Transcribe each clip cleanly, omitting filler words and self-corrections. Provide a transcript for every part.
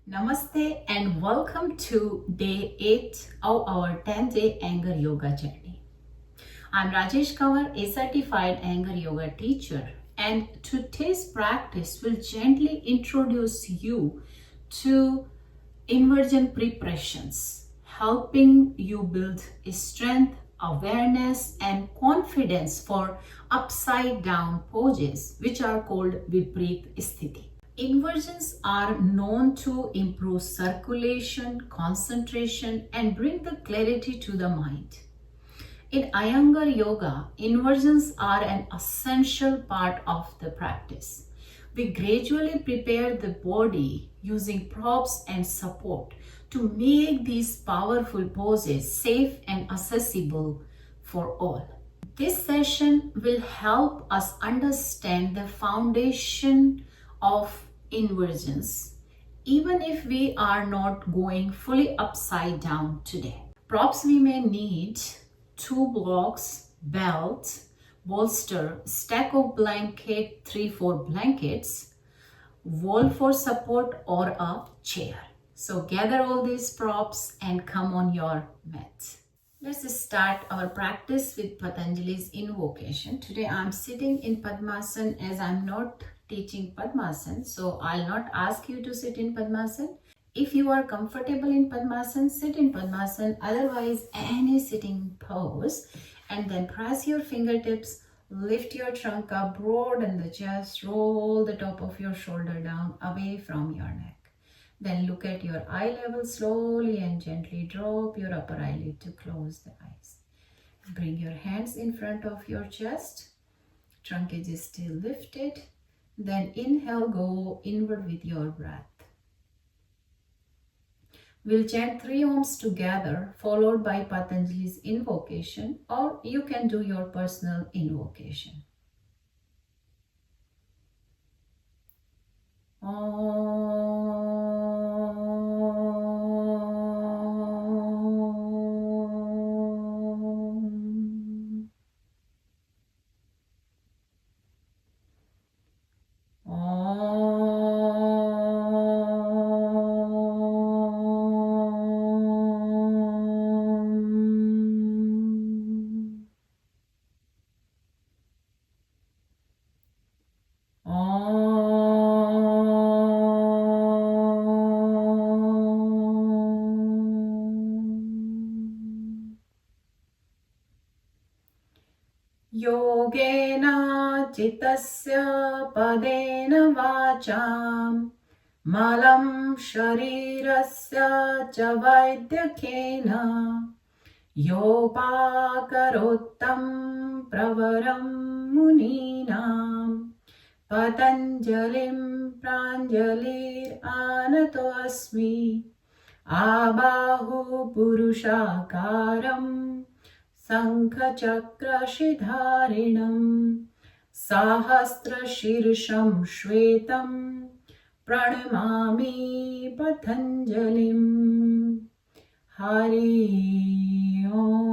Namaste and welcome to day 8 of our 10-day Iyengar Yoga journey. I'm Rajesh Kanwar, a certified Iyengar Yoga teacher, and today's practice will gently introduce you to inversion preparations, helping you build strength, awareness, and confidence for upside down poses, which are called Viparit Sthiti. Inversions are known to improve circulation, concentration, and bring the clarity to the mind. In Iyengar Yoga, inversions are an essential part of the practice. We gradually prepare the body using props and support to make these powerful poses safe and accessible for all. This session will help us understand the foundation of inversions, even if we are not going fully upside down today. Props we may need: 2 blocks, belt, bolster, stack of blanket, 3-4 blankets, wall for support, or a chair. So gather all these props and come on your mat. Let's start our practice with Patanjali's invocation. Today I'm sitting in Padmasana as I'm not teaching Padmasana, so I'll not ask you to sit in Padmasana. If you are comfortable in Padmasana, sit in Padmasana, otherwise any sitting pose, and then press your fingertips, lift your trunk up, broaden the chest, roll the top of your shoulder down away from your neck. Then look at your eye level, slowly and gently drop your upper eyelid to close the eyes. Bring your hands in front of your chest, trunk edge is still lifted. Then inhale, go inward with your breath. We'll chant 3 Oms together, followed by Patanjali's invocation, or you can do your personal invocation. Yogena citasya padena vacham malam sharirasya cha vaidyakena yopakarottam pravaram muninam patanjalim pranjalir anato asmi abahu purushakaram Sankhachakra-shidharinam Sahasra-shirsham shvetam Pranamami Patanjalim. Hari Om.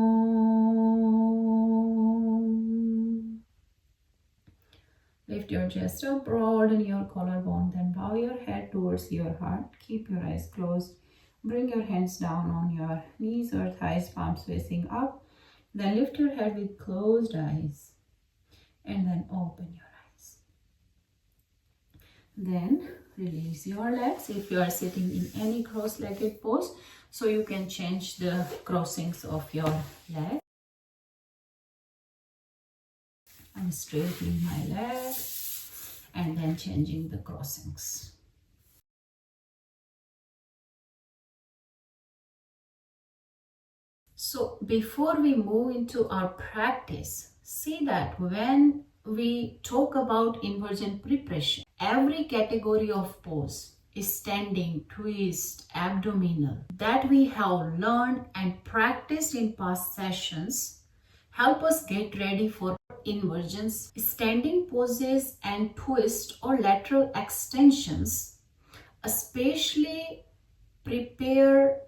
Lift your chest up, broaden your collarbone, then bow your head towards your heart. Keep your eyes closed. Bring your hands down on your knees or thighs, palms facing up. Then lift your head with closed eyes and then open your eyes. Then release your legs if you are sitting in any cross-legged pose. So you can change the crossings of your leg. I'm straightening my leg and then changing the crossings. So before we move into our practice, see that when we talk about inversion preparation, every category of pose is standing, twist, abdominal that we have learned and practiced in past sessions help us get ready for inversions. Standing poses and twist or lateral extensions especially prepare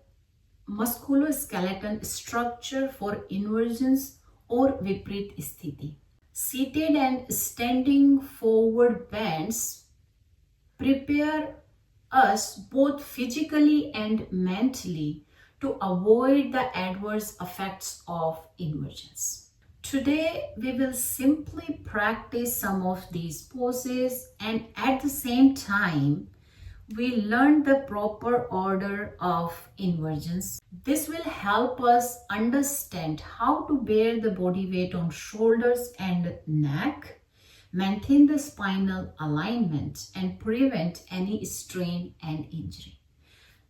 musculoskeletal structure for inversions or Viparit Sthiti. Seated and standing forward bends prepare us both physically and mentally to avoid the adverse effects of inversions. Today, we will simply practice some of these poses, and at the same time, we learn the proper order of inversions. This will help us understand how to bear the body weight on shoulders and neck, maintain the spinal alignment, and prevent any strain and injury.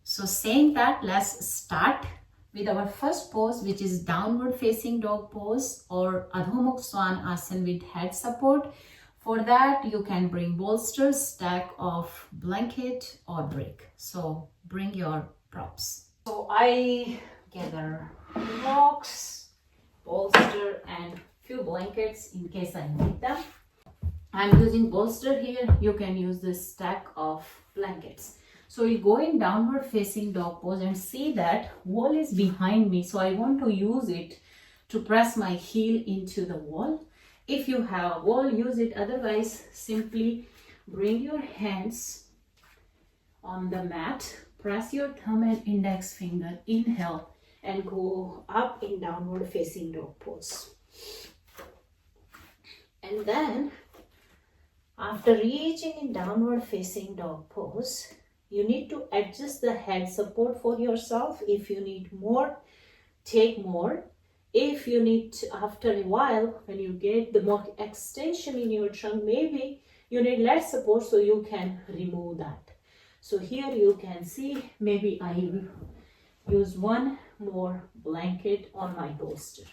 So saying that, let's start with our first pose, which is downward facing dog pose or Adho Svanasana with head support. For that, you can bring bolsters, stack of blanket or brick. So bring your props. So I gather blocks, bolster and few blankets in case I need them. I'm using bolster here. You can use this stack of blankets. So you go in downward facing dog pose and see that wall is behind me. So I want to use it to press my heel into the wall. If you have a wall, use it. Otherwise, simply bring your hands on the mat. Press your thumb and index finger. Inhale and go up in downward facing dog pose. And then, after reaching in downward facing dog pose, you need to adjust the head support for yourself. If you need more, take more. If you need to, after a while, when you get the more extension in your trunk, maybe you need less support, so you can remove that. So here you can see, maybe I will use one more blanket on my bolster.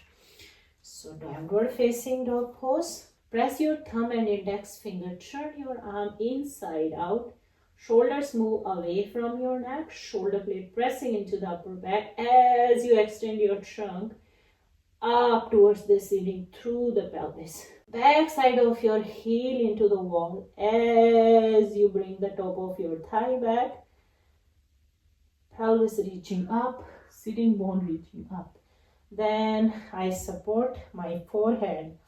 So downward facing dog pose. Press your thumb and index finger. Turn your arm inside out. Shoulders move away from your neck. Shoulder blade pressing into the upper back as you extend your trunk up towards the ceiling through the pelvis. Back side of your heel into the wall as you bring the top of your thigh back. Pelvis reaching up, sitting bone reaching up. Then I support my forehead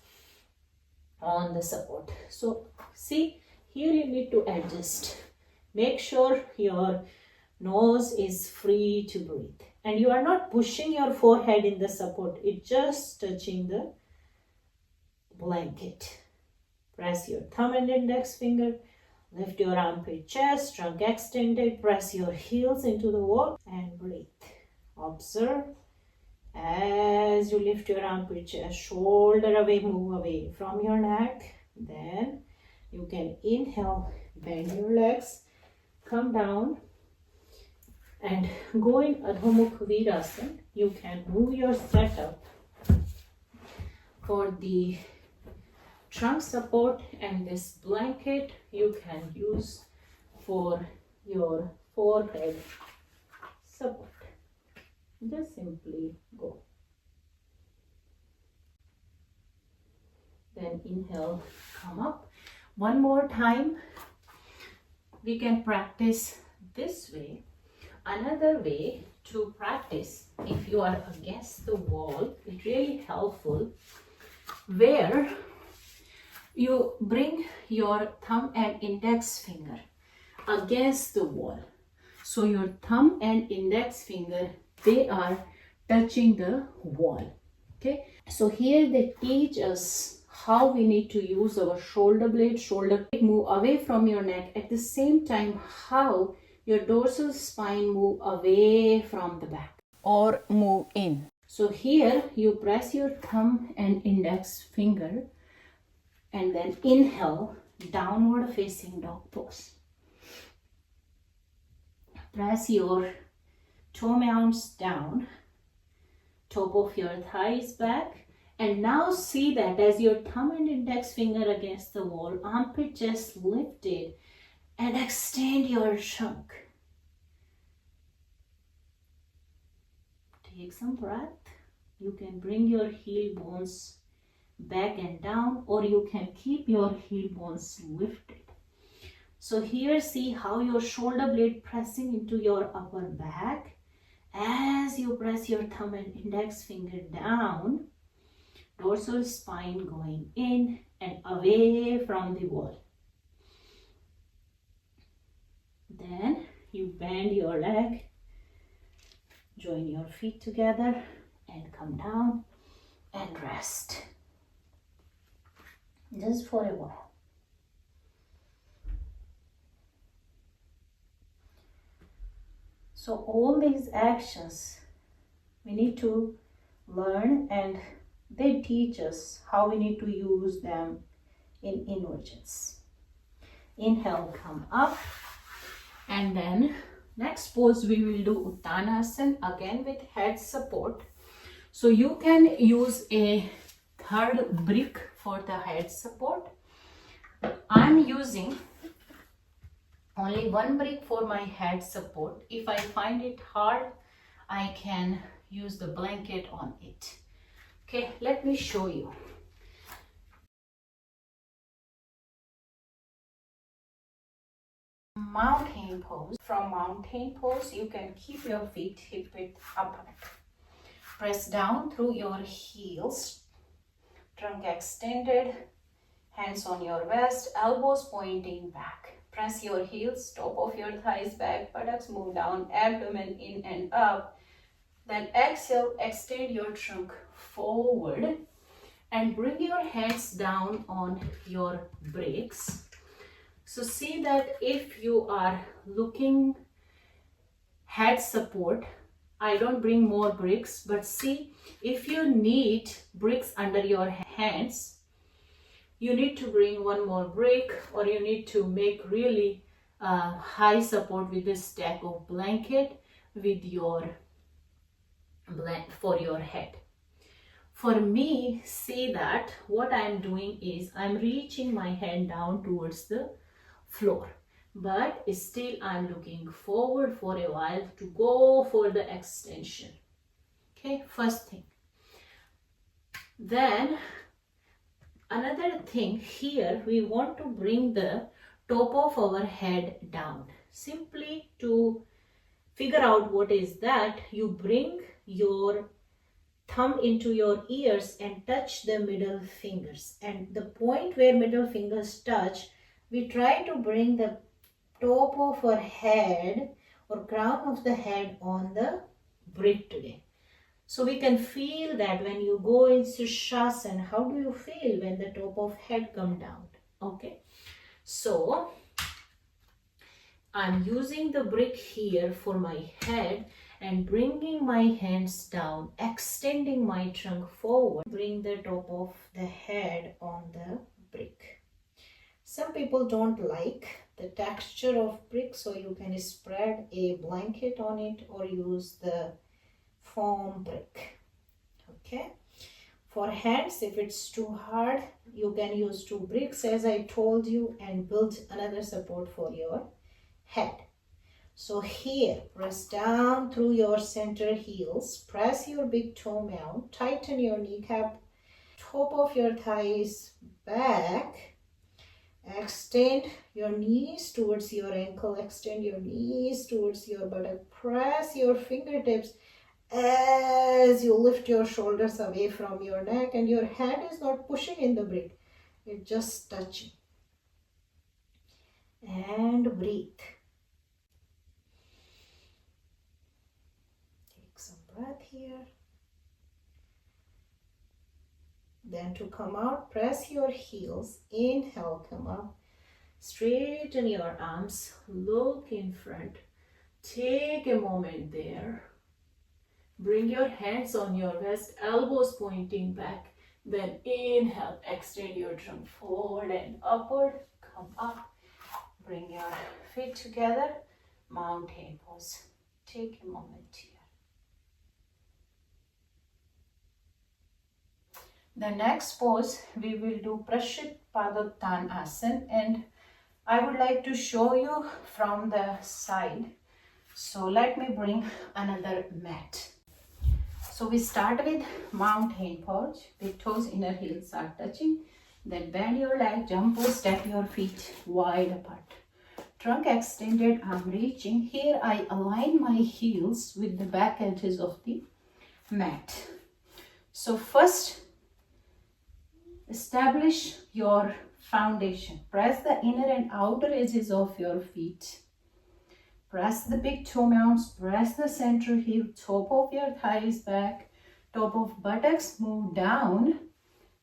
on the support. So see, here you need to adjust. Make sure your nose is free to breathe. And you are not pushing your forehead in the support. It's just touching the blanket. Press your thumb and index finger. Lift your armpit, chest, trunk extended. Press your heels into the wall and breathe. Observe as you lift your armpit, chest, shoulder away, move away from your neck. Then you can inhale, bend your legs, come down and go in Adho Vidasana. You can move your setup for the trunk support, and this blanket you can use for your forehead support. Just simply go. Then inhale, come up. One more time. We can practice this way. Another way to practice, if you are against the wall, it's really helpful, where you bring your thumb and index finger against the wall. So your thumb and index finger, they are touching the wall. Okay. So here they teach us how we need to use our shoulder blade, move away from your neck. At the same time, how your dorsal spine move away from the back or move in. So here you press your thumb and index finger and then inhale, downward facing dog pose. Press your toe mounts down, top of your thighs back, and now see that as your thumb and index finger against the wall, armpit chest lifted, and extend your trunk. Take some breath. You can bring your heel bones back and down, or you can keep your heel bones lifted. So here, see how your shoulder blade pressing into your upper back. As you press your thumb and index finger down, dorsal spine going in and away from the wall. Then you bend your leg, join your feet together and come down and rest. Just for a while. So all these actions we need to learn, and they teach us how we need to use them in inversions. Inhale, come up, and then next pose we will do Uttanasana, again with head support. So you can use a third brick for the head support. I'm using only one brick for my head support. If I find it hard, I can use the blanket on it. Okay, let me show you. Mountain pose. From mountain pose, you can keep your feet hip width apart. Press down through your heels, trunk extended, hands on your waist, elbows pointing back. Press your heels, top of your thighs back, buttocks move down, abdomen in and up. Then exhale, extend your trunk forward and bring your hands down on your bricks. So see that if you are looking head support, I don't bring more bricks, but see, if you need bricks under your hands, you need to bring one more brick, or you need to make really high support with a stack of blanket with your for your head. For me, see that what I'm doing is I'm reaching my hand down towards the floor, but still I'm looking forward for a while to go for the extension. Okay, first thing. Then another thing, here we want to bring the top of our head down. Simply to figure out what is that, you bring your thumb into your ears and touch the middle fingers, and the point where middle fingers touch, we try to bring the top of our head or crown of the head on the brick today. So we can feel that when you go into Shasana, how do you feel when the top of head come down? Okay, so I'm using the brick here for my head and bringing my hands down, extending my trunk forward, bring the top of the head on the brick. Some people don't like the texture of brick, so you can spread a blanket on it or use the foam brick. Okay, for hands, if it's too hard, you can use 2 bricks as I told you and build another support for your head. So here, press down through your center heels, press your big toe mount, tighten your kneecap, top of your thighs back, extend your knees towards your ankle, extend your knees towards your buttock, press your fingertips as you lift your shoulders away from your neck, and your hand is not pushing in the brick, it's just touching. And breathe. Take some breath here. Then to come out, press your heels, inhale, come up, straighten your arms, look in front, take a moment there. Bring your hands on your waist, elbows pointing back. Then inhale, extend your trunk forward and upward. Come up, bring your feet together, mountain pose. Take a moment here. The next pose, we will do Prasarita Padottanasana, and I would like to show you from the side. So let me bring another mat. So we start with mountain pose. Big toes, inner heels are touching. Then bend your leg, jump or step your feet wide apart. Trunk extended, I'm reaching. Here I align my heels with the back edges of the mat. So first, establish your foundation. Press the inner and outer edges of your feet. Press the big toe mounts, press the center heel, top of your thighs back, top of buttocks move down,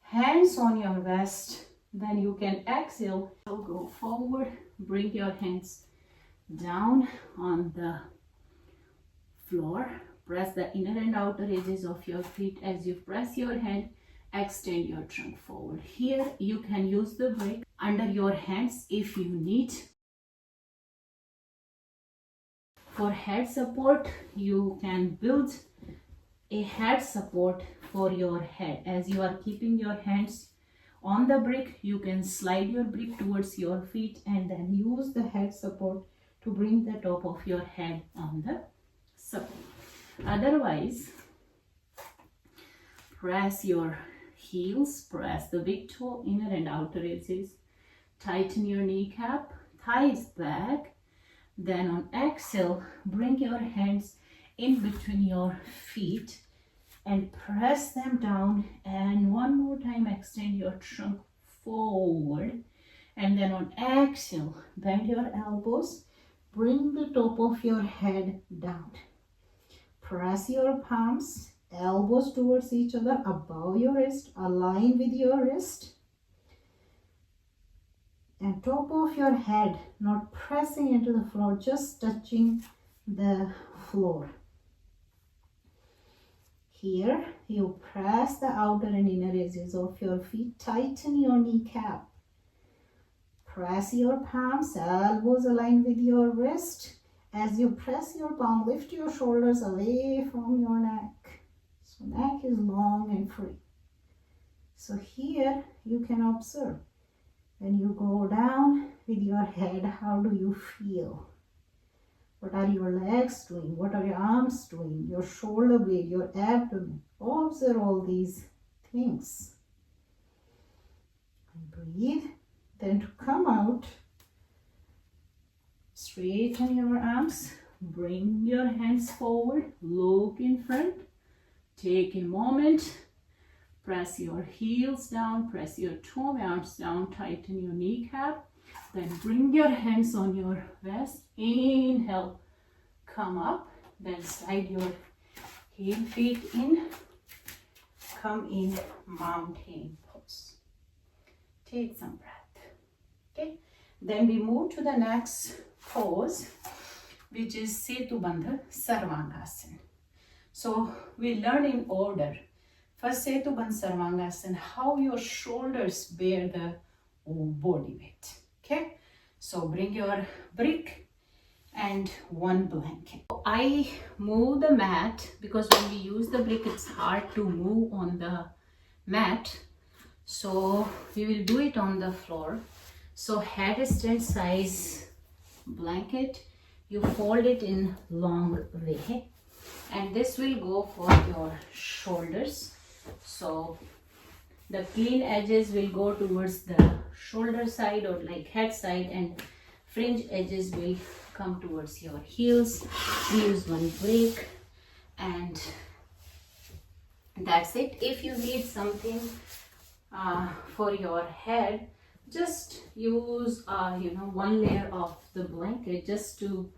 hands on your waist. Then you can exhale, so go forward, bring your hands down on the floor. Press the inner and outer edges of your feet. As you press your hand, extend your trunk forward. Here you can use the brick under your hands if you need. For head support, you can build a head support for your head. As you are keeping your hands on the brick, you can slide your brick towards your feet and then use the head support to bring the top of your head on the support. Otherwise, press your heels, press the big toe, inner and outer edges, tighten your kneecap, thighs back. Then on exhale, bring your hands in between your feet and press them down, and one more time extend your trunk forward, and then on exhale bend your elbows, bring the top of your head down, press your palms, elbows towards each other above your wrist, align with your wrist, and top of your head not pressing into the floor, just touching the floor. Here you press the outer and inner edges of your feet, tighten your kneecap, press your palms, elbows aligned with your wrist. As you press your palm, lift your shoulders away from your neck, so neck is long and free. So here you can observe, when you go down with your head, how do you feel? What are your legs doing? What are your arms doing? Your shoulder blade, your abdomen. Observe all these things. And breathe. Then to come out, straighten your arms. Bring your hands forward. Look in front. Take a moment. Press your heels down. Press your toe mounts down. Tighten your kneecap. Then bring your hands on your waist. Inhale, come up. Then slide your heel feet in. Come in mountain pose. Take some breath. Okay. Then we move to the next pose, which is Setu Bandha Sarvangasana. So we learn in order. First, Setu Bandha Sarvangasana, how your shoulders bear the body weight. Okay, so bring your brick and one blanket. I move the mat because when we use the brick, it's hard to move on the mat. So we will do it on the floor. So headstand size blanket, you fold it in long way, and this will go for your shoulders. So the clean edges will go towards the shoulder side or like head side, and fringe edges will come towards your heels. We use one brick and that's it. If you need something for your head, just use one layer of the blanket, just to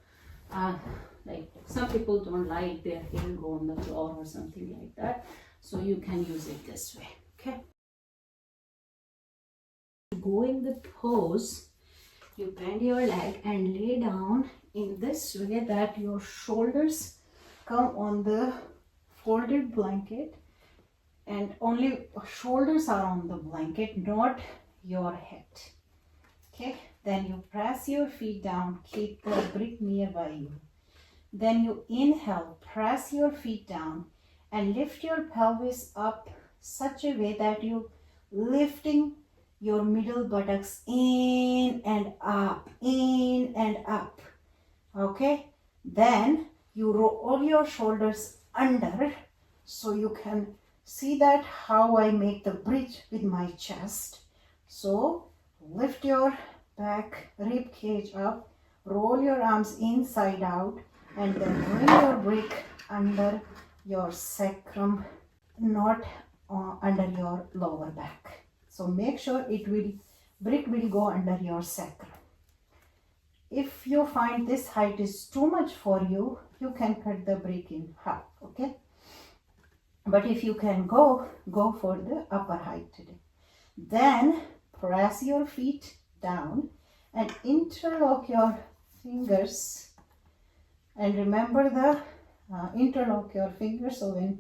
like some people don't like their hair go on the floor or something like that, so you can use it this way. Okay, go in the pose, you bend your leg and lay down in this way that your shoulders come on the folded blanket, and only shoulders are on the blanket, not your head. Okay, then you press your feet down, keep the brick nearby you. Then you inhale, press your feet down and lift your pelvis up such a way that you lifting your middle buttocks in and up, in and up. Okay, then you roll your shoulders under, so you can see that how I make the bridge with my chest. So lift your back rib cage up, roll your arms inside out, and then bring your brick under your sacrum, not under your lower back. So make sure brick will go under your sacrum. If you find this height is too much for you, you can cut the break in half, okay? But if you can go for the upper height today. Then press your feet down and interlock your fingers. And remember the interlock your fingers, so when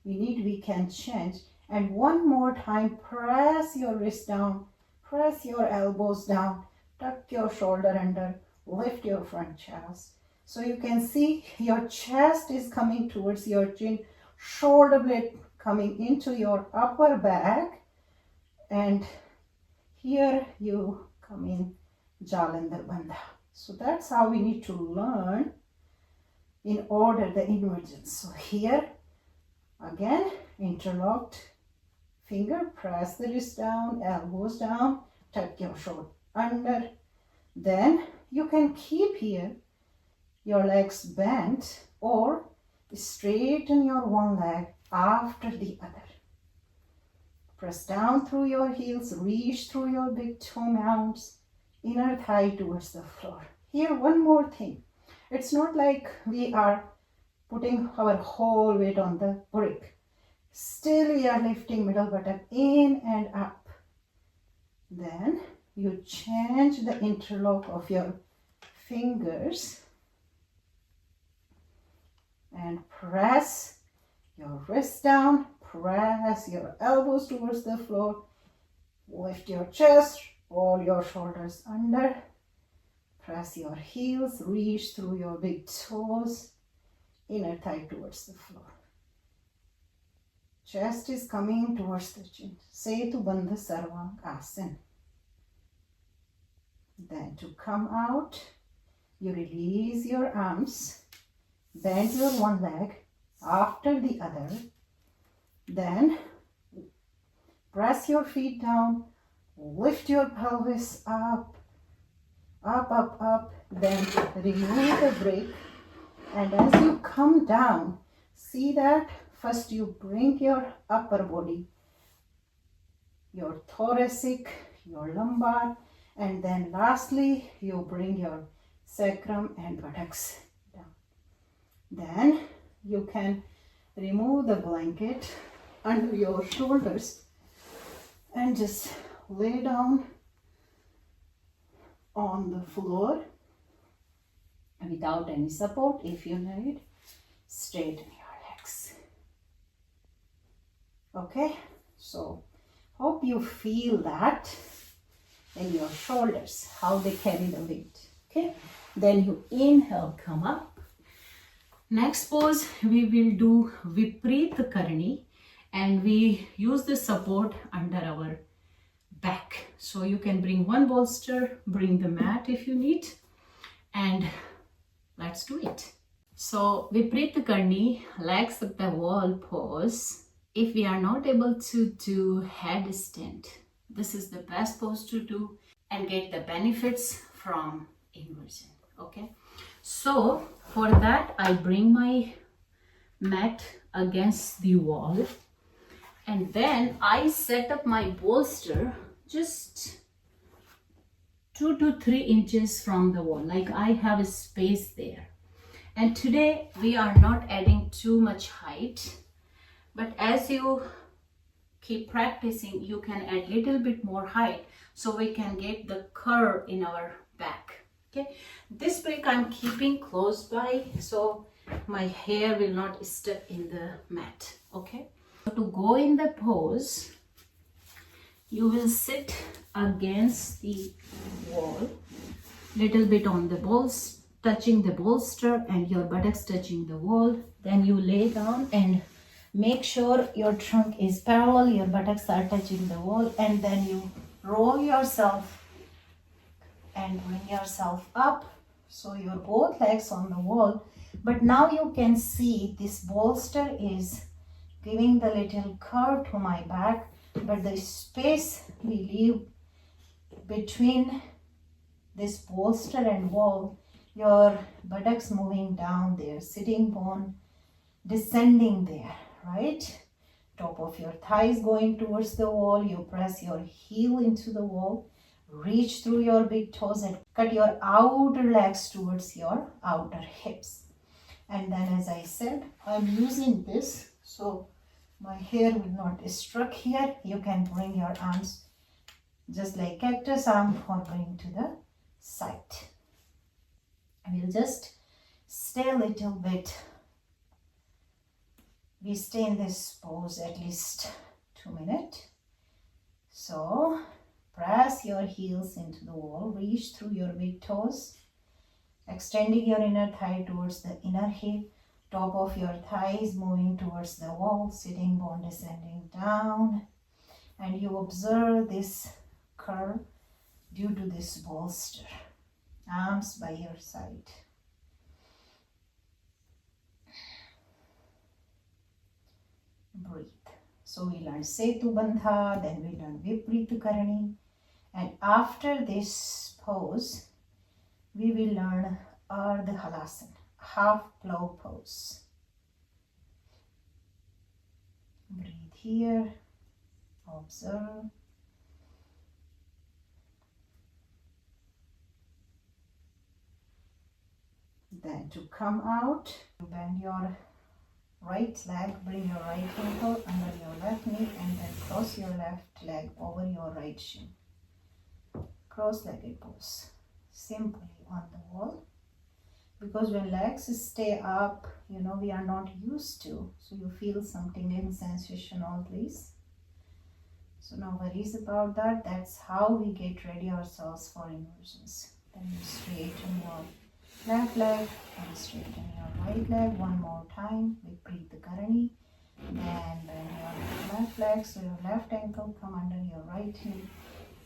we need, we can change. And one more time, press your wrist down, press your elbows down, tuck your shoulder under, lift your front chest. So you can see your chest is coming towards your chin, shoulder blade coming into your upper back, and here you come in Jalandhar Bandha. So that's how we need to learn in order the inversions. So here again, interlocked finger, press the wrist down, elbows down, tuck your shoulder under. Then you can keep here your legs bent or straighten your one leg after the other. Press down through your heels, reach through your big toe mounts, inner thigh towards the floor. Here, one more thing. It's not like we are putting our whole weight on the brick. Still we are lifting middle buttock in and up. Then you change the interlock of your fingers and press your wrist down, press your elbows towards the floor, lift your chest, roll your shoulders under, press your heels, reach through your big toes, inner thigh towards the floor. Chest is coming towards the chin. Setu Bandha Sarvang Asana. Then to come out, you release your arms, bend your one leg after the other. Then press your feet down, lift your pelvis up, up, up, up. Then remove the break. And as you come down, see that first you bring your upper body, your thoracic, your lumbar, and then lastly you bring your sacrum and buttocks down. Then you can remove the blanket under your shoulders and just lay down on the floor without any support. If you need, straighten your legs. Okay, so hope you feel that in your shoulders, how they carry the weight. Okay, then you inhale, come up. Next pose, we will do Vipreet Karni, and we use the support under our back. So you can bring one bolster, bring the mat if you need, and let's do it. So Vipreet Karni, legs at the wall pose. If we are not able to do headstand, this is the best pose to do and get the benefits from inversion. Okay, so for that I bring my mat against the wall, and then I set up my bolster just 2 to 3 inches from the wall, like I have a space there. And today we are not adding too much height, but as you keep practicing, you can add little bit more height so we can get the curve in our back. Okay, this brick I'm keeping close by so my hair will not stuck in the mat. Okay, so to go in the pose, you will sit against the wall, little bit on the balls, touching the bolster, and your buttocks touching the wall. Then you lay down and make sure your trunk is parallel, your buttocks are touching the wall, and then you roll yourself and bring yourself up so your both legs on the wall. But now you can see this bolster is giving the little curve to my back, but the space we leave between this bolster and wall, your buttocks moving down there, sitting bone descending there, right? Top of your thighs going towards the wall, you press your heel into the wall, Reach through your big toes and cut your outer legs towards your outer hips. And then, as I said, I'm using this so my hair will not struck here. You can bring your arms just like cactus arm or bring to the side. I will just stay a little bit. We stay in this pose at least 2 minutes. So press your heels into the wall, reach through your big toes, extending your inner thigh towards the inner hip, top of your thighs moving towards the wall, sitting bone descending down, and you observe this curve due to this bolster. Arms by your side. Breathe. So we learn Setu Bandha, then we learn Viprita Karani, and after this pose, we will learn Ardha Halasana, half plow pose. Breathe here, observe. Then to come out, bend your right leg, bring your right ankle under your left knee and then cross your left leg over your right shin. Cross-legged pose, simply on the wall. Because when legs stay up, we are not used to, so you feel some tingling sensation always. So no worries about that. That's how we get ready ourselves for inversions. Then you straighten your left leg and straighten your right leg one more time with Prita Karani. Then bend your left leg, so your left ankle come under your right knee.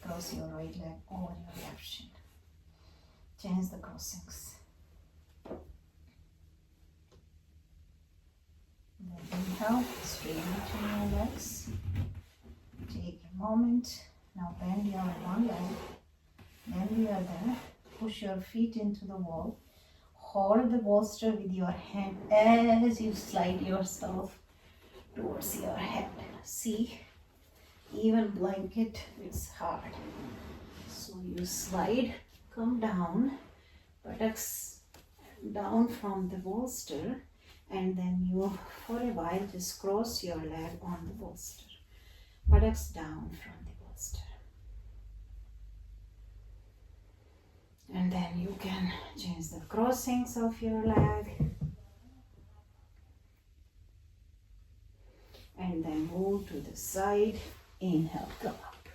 Cross your right leg over your left shin. Change the crossings. Then inhale, straighten your legs. Take a moment. Now bend your one leg, then the other. Push your feet into the wall. Hold the bolster with your hand as you slide yourself towards your head. See, even blanket is hard. So you slide, come down, buttocks down from the bolster, and then you, for a while, just cross your leg on the bolster. Buttocks down from the bolster. And then you can change the crossings of your leg. And then move to the side. Inhale, come up.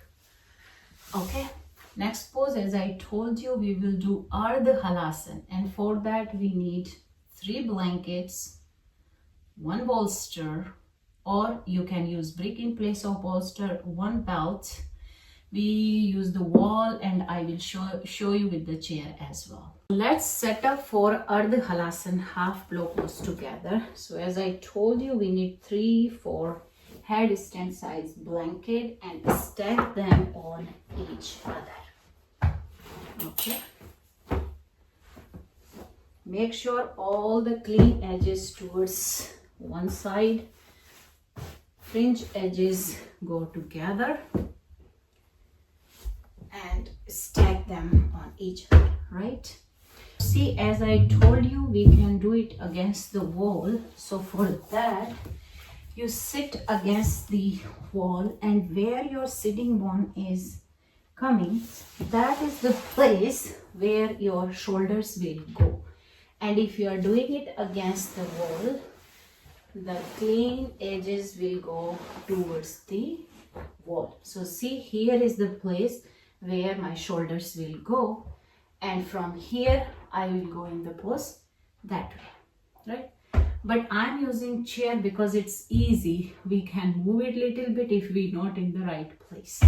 Okay. Next pose, as I told you, we will do Ardha Halasana. And for that, we need 3 blankets, 1 bolster, or you can use brick in place of bolster, 1 belt. We use the wall and I will show you with the chair as well. Let's set up for Ardha Halasana half plow pose together. So as I told you, we need 3-4 headstand size blanket and stack them on each other. Okay. Make sure all the clean edges towards one side. Fringe edges go together. And stack them on each other, right? See, as I told you, we can do it against the wall. So for that, you sit against the wall, and where your sitting bone is coming, that is the place where your shoulders will go. And if you are doing it against the wall, the clean edges will go towards the wall. So see, here is the place where my shoulders will go, and from here I will go in the pose that way, right? But I'm using chair because it's easy. We can move it a little bit if we're not in the right place.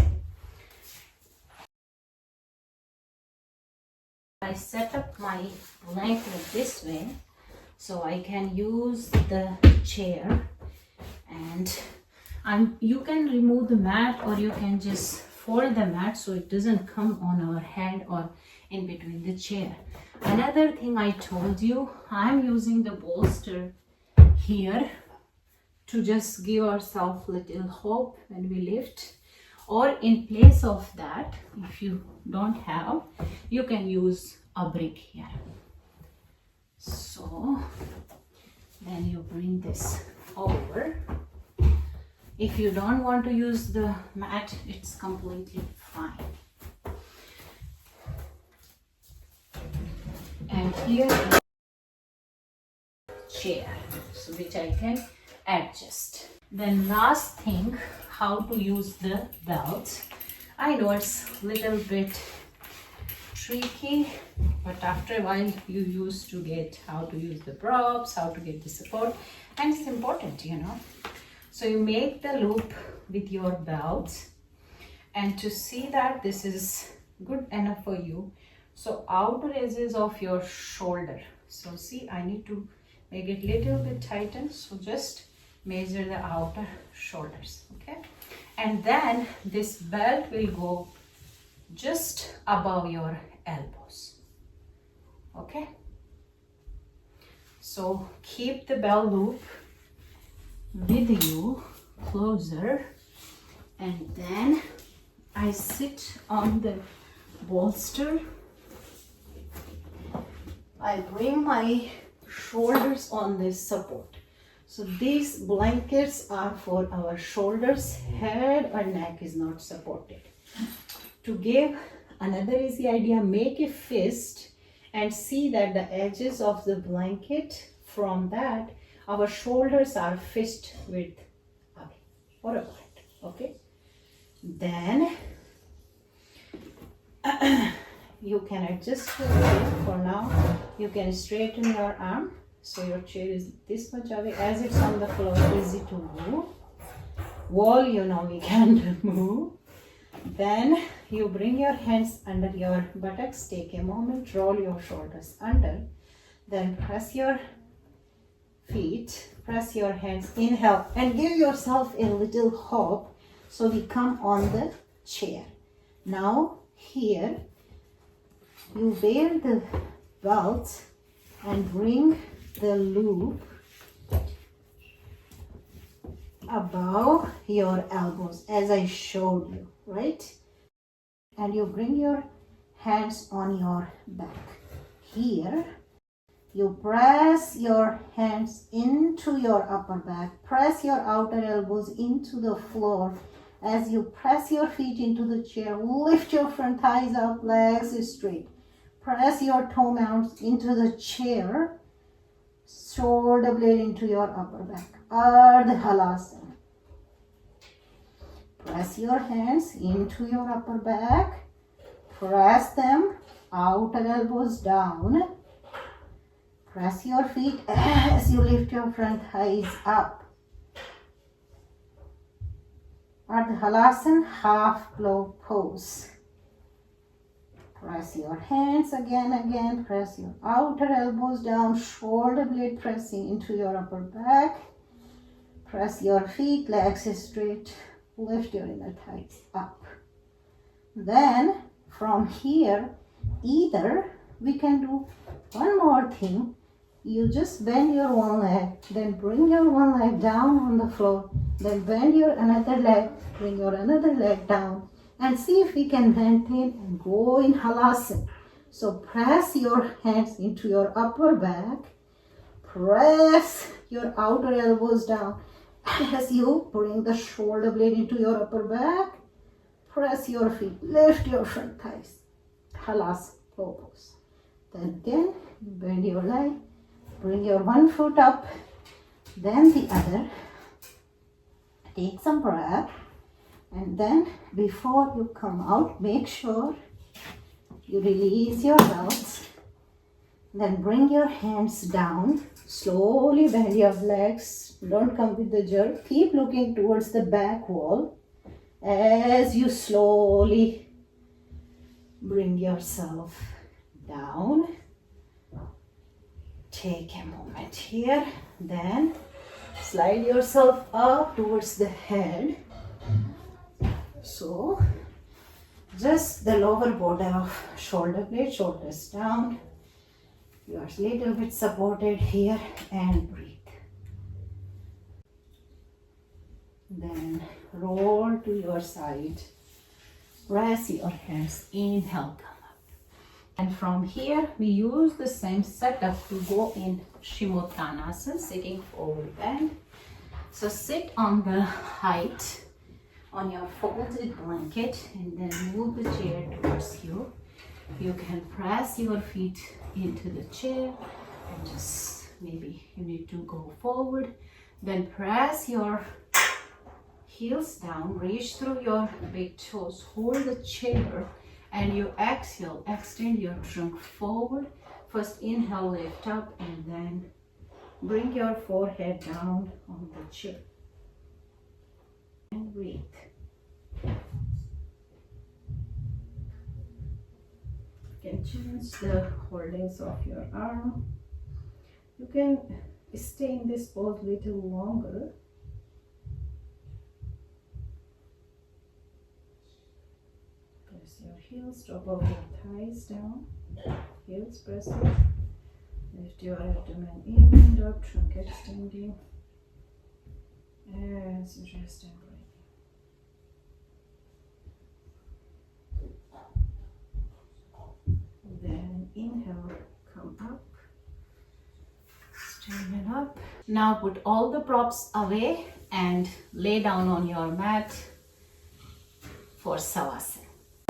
I set up my blanket this way so I can use the chair, and you can remove the mat or you can just fold the mat so it doesn't come on our head or in between the chair. Another thing I told you, I'm using the bolster here to just give ourselves little hope when we lift. Or in place of that, if you don't have, you can use a brick here. So then you bring this over. If you don't want to use the mat, it's completely fine. And here is a chair, so which I can adjust. Then last thing, how to use the belt. I know it's a little bit tricky, but after a while you used to get how to use the props, how to get the support, and it's important, you know. So you make the loop with your belt, and to see that this is good enough for you, so outer edges of your shoulder. So see, I need to make it little bit tighten, so just measure the outer shoulders, okay? And then this belt will go just above your elbows, okay? So keep the belt loop with you closer, and then I sit on the bolster. I bring my shoulders on this support. So these blankets are for our shoulders, head or neck is not supported. To give another easy idea, make a fist and see that the edges of the blanket, from that our shoulders are fist width away or apart, okay? Then you can adjust your chair. For now, you can straighten your arm. So your chair is this much away. As it's on the floor, easy to move. Wall, you know, we can't move. Then you bring your hands under your buttocks. Take a moment, roll your shoulders under. Then press your feet, press your hands, inhale, and give yourself a little hop. So we come on the chair. Now here, you wear the belt and bring the loop above your elbows as I showed you, right? And you bring your hands on your back. Here, you press your hands into your upper back, press your outer elbows into the floor. As you press your feet into the chair, lift your front thighs up, legs straight. Press your toe mounts into the chair, shoulder blade into your upper back. Ardhalasana. Press your hands into your upper back. Press them, outer elbows down. Press your feet as you lift your front thighs up. Ardhalasana, half plow pose. Press your hands again, press your outer elbows down, shoulder blade pressing into your upper back. Press your feet, legs straight, lift your inner thighs up. Then from here, either we can do one more thing. You just bend your one leg, then bring your one leg down on the floor, then bend your another leg, bring your another leg down, and see if we can maintain and go in halasana. So press your hands into your upper back, press your outer elbows down as you bring the shoulder blade into your upper back, press your feet, lift your front thighs, halasana pose. Then again, bend your leg, bring your one foot up, then the other. Take some breath, and then before you come out, make sure you release your belts. Then bring your hands down, slowly bend your legs, don't come with the jerk. Keep looking towards the back wall as you slowly bring yourself down. Take a moment here, then slide yourself up towards the head. So just the lower border of shoulder blade, shoulders down. You are a little bit supported here, and breathe. Then roll to your side. Press your hands, inhale, come up. And from here, we use the same setup to go in Uttanasana, sitting forward bend. So sit on the height on your folded blanket and then move the chair towards you. You can press your feet into the chair and just maybe you need to go forward. Then press your heels down, reach through your big toes, hold the chair, and you exhale, extend your trunk forward. First inhale, lift up, and then bring your forehead down on the chair. And breathe. You can change the holdings of your arm. You can stay in this pose a little longer. Press your heels, drop off your thighs down. Heels press it. Lift your abdomen in and up, trunk extending. As you rest and breathe. Then inhale, come up. Straighten up. Now put all the props away and lay down on your mat for Savasana.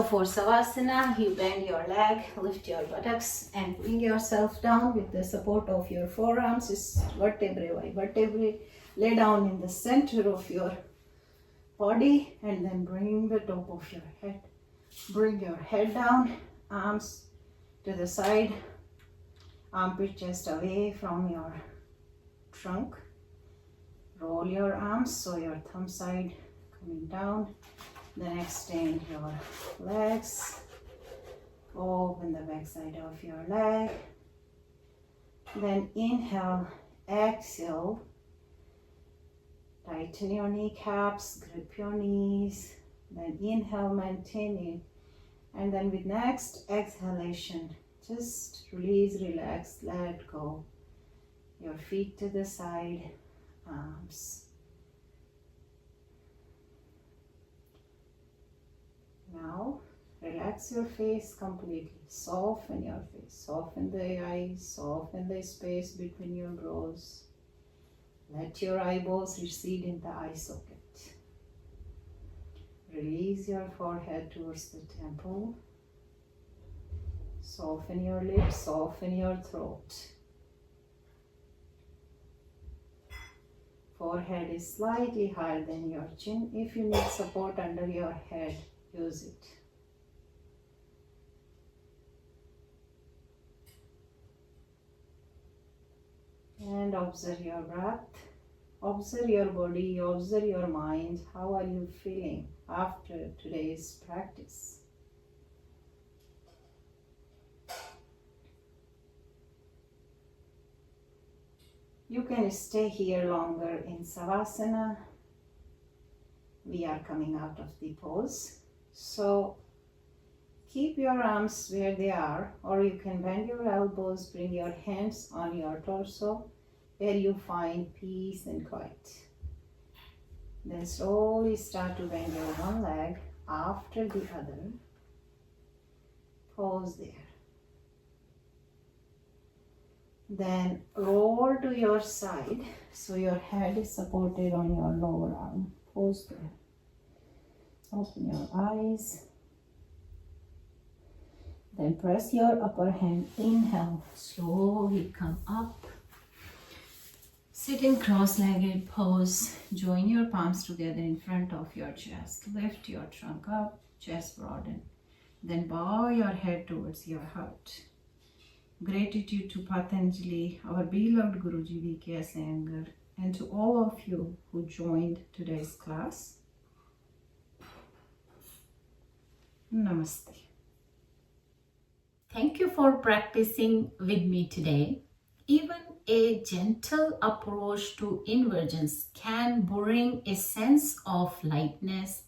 For Savasana, you bend your leg, lift your buttocks and bring yourself down with the support of your forearms. It's vertebrae by vertebrae. Lay down in the center of your body and then bring the top of your head. Bring your head down, arms to the side, armpit chest away from your trunk. Roll your arms so your thumb side coming down. Then extend your legs. Open the back side of your leg. Then inhale, exhale. Tighten your kneecaps, grip your knees. Then inhale, maintain it. And then with next exhalation, just release, relax, let go. Your feet to the side, arms. Now, relax your face completely. Soften your face. Soften the eyes. Soften the space between your brows. Let your eyeballs recede in the eye socket. Release your forehead towards the temple. Soften your lips. Soften your throat. Forehead is slightly higher than your chin. If you need support under your head, use it. And observe your breath. Observe your body. Observe your mind. How are you feeling after today's practice? You can stay here longer in Savasana. We are coming out of the pose. So keep your arms where they are, or you can bend your elbows, bring your hands on your torso where you find peace and quiet. Then slowly start to bend your one leg after the other. Pause there. Then roll to your side so your head is supported on your lower arm. Pause there. Open your eyes. Then press your upper hand. Inhale. Slowly come up. Sit in cross-legged pose. Join your palms together in front of your chest. Lift your trunk up. Chest broaden. Then bow your head towards your heart. Gratitude to Patanjali, our beloved Guruji V.K.S. Iyengar, and to all of you who joined today's class. Namaste. Thank you for practicing with me today. Even a gentle approach to inversions can bring a sense of lightness,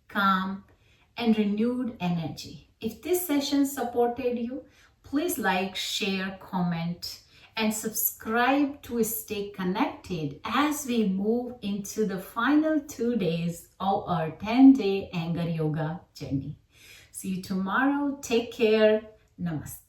calm, and renewed energy. If this session supported you, please like, share, comment, and subscribe to stay connected as we move into the final 2 days of our 10-day Iyengar Yoga journey. See you tomorrow. Take care. Namaste.